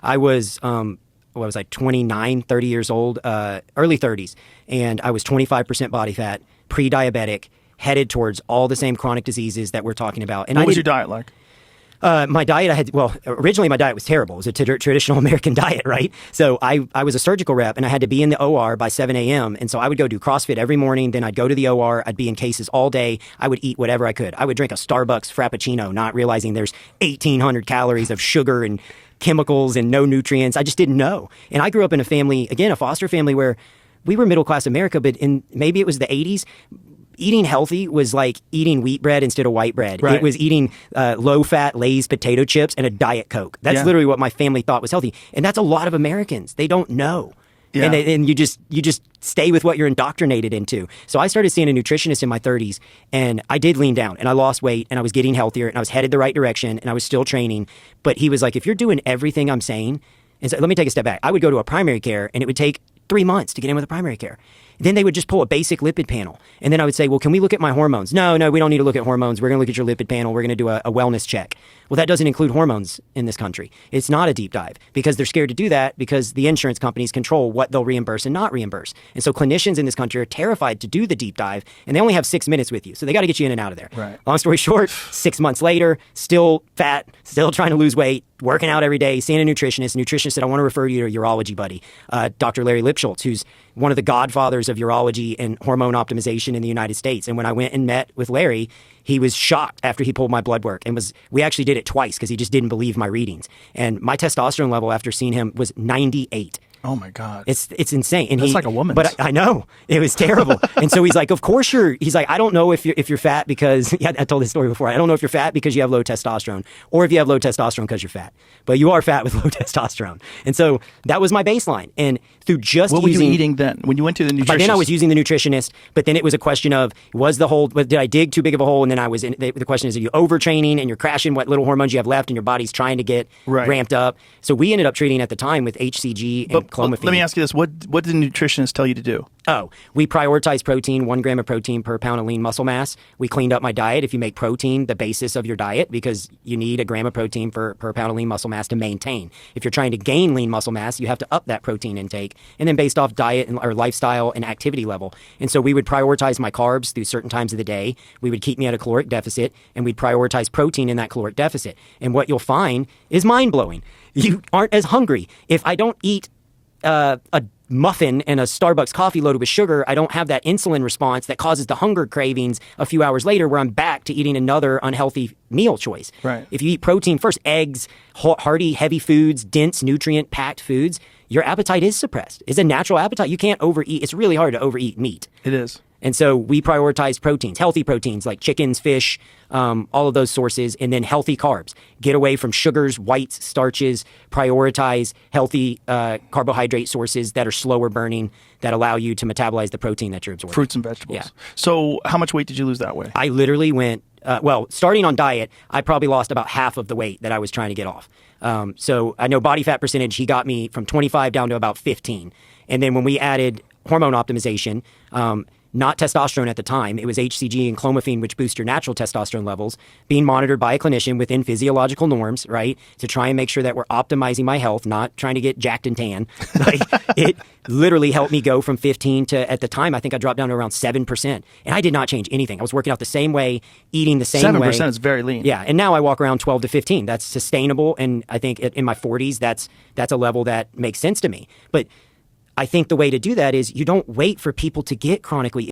I was, what was I, 29, 30 years old, early 30s, and I was 25% body fat, pre-diabetic, headed towards all the same chronic diseases that we're talking about. And what was your diet like? My diet, originally my diet was terrible. It was a traditional American diet, right? So I was a surgical rep, and I had to be in the OR by 7 a.m. And so I would go do CrossFit every morning. Then I'd go to the OR. I'd be in cases all day. I would eat whatever I could. I would drink a Starbucks Frappuccino, not realizing there's 1,800 calories of sugar and chemicals and no nutrients. I just didn't know. And I grew up in a family, again, a foster family where we were middle-class America, but maybe it was the 80s. Eating healthy was like eating wheat bread instead of white bread. Right. It was eating low-fat Lay's potato chips and a Diet Coke. That's literally what my family thought was healthy. And that's a lot of Americans. They don't know. Yeah. And you just stay with what you're indoctrinated into. So I started seeing a nutritionist in my 30s, and I did lean down, and I lost weight, and I was getting healthier, and I was headed the right direction, and I was still training. But he was like, if you're doing everything I'm saying, and so let me take a step back. I would go to a primary care, and it would take 3 months to get in with a primary care. Then they would just pull a basic lipid panel. And then I would say, well, can we look at my hormones? No, we don't need to look at hormones. We're going to look at your lipid panel. We're going to do a wellness check. Well, that doesn't include hormones in this country. It's not a deep dive because they're scared to do that because the insurance companies control what they'll reimburse and not reimburse. And so clinicians in this country are terrified to do the deep dive, and they only have 6 minutes with you. So they got to get you in and out of there. Right. Long story short, 6 months later, still fat, still trying to lose weight, working out every day, seeing a nutritionist. The nutritionist said, I want to refer you to a urology buddy, Dr. Larry Lipschultz, who's one of the godfathers of urology and hormone optimization in the United States. And when I went and met with Larry, he was shocked after he pulled my blood work, and we actually did it twice because he just didn't believe my readings. And my testosterone level after seeing him was 98. Oh my God. It's insane. And that's like a woman's. But I know. It was terrible. And so he's like, of course he's like, I don't know if you're fat because, I told this story before. I don't know if you're fat because you have low testosterone or if you have low testosterone because you're fat. But you are fat with low testosterone. And so that was my baseline. And through just What were you eating then when you went to the nutritionist? By then I was using the nutritionist, but then it was a question of, did I dig too big of a hole? And then the question is, are you overtraining and you're crashing what little hormones you have left and your body's trying to get ramped up? So we ended up treating at the time with HCG and clomiphene. Let me ask you this. What did the nutritionist tell you to do? Oh, we prioritize protein, 1 gram of protein per pound of lean muscle mass. We cleaned up my diet. If you make protein the basis of your diet, because you need 1 gram of protein per pound of lean muscle mass to maintain. If you're trying to gain lean muscle mass, you have to up that protein intake. And then based off diet or lifestyle and activity level. And so we would prioritize my carbs through certain times of the day. We would keep me at a caloric deficit, and we'd prioritize protein in that caloric deficit. And what you'll find is mind-blowing. You aren't as hungry. If I don't eat a muffin and a Starbucks coffee loaded with sugar, I don't have that insulin response that causes the hunger cravings a few hours later where I'm back to eating another unhealthy meal choice. Right. If you eat protein first, eggs, hearty, heavy foods, dense, nutrient-packed foods, your appetite is suppressed. It's a natural appetite. You can't overeat. It's really hard to overeat meat. It is. And so we prioritize proteins, healthy proteins like chickens, fish, all of those sources, and then healthy carbs. Get away from sugars, whites, starches, prioritize healthy carbohydrate sources that are slower burning, that allow you to metabolize the protein that you're absorbing. Fruits and vegetables. Yeah. So how much weight did you lose that way? I literally went, starting on diet, I probably lost about half of the weight that I was trying to get off. So I know body fat percentage, he got me from 25 down to about 15. And then when we added hormone optimization, not testosterone at the time. It was HCG and clomiphene, which boost your natural testosterone levels, being monitored by a clinician within physiological norms, right? To try and make sure that we're optimizing my health, not trying to get jacked and tan. Like, it literally helped me go from 15 to, at the time, I think I dropped down to around 7%. And I did not change anything. I was working out the same way, eating the same way. 7% is very lean. Yeah. And now I walk around 12 to 15. That's sustainable. And I think in my 40s, that's a level that makes sense to me. But I think the way to do that is you don't wait for people to get chronically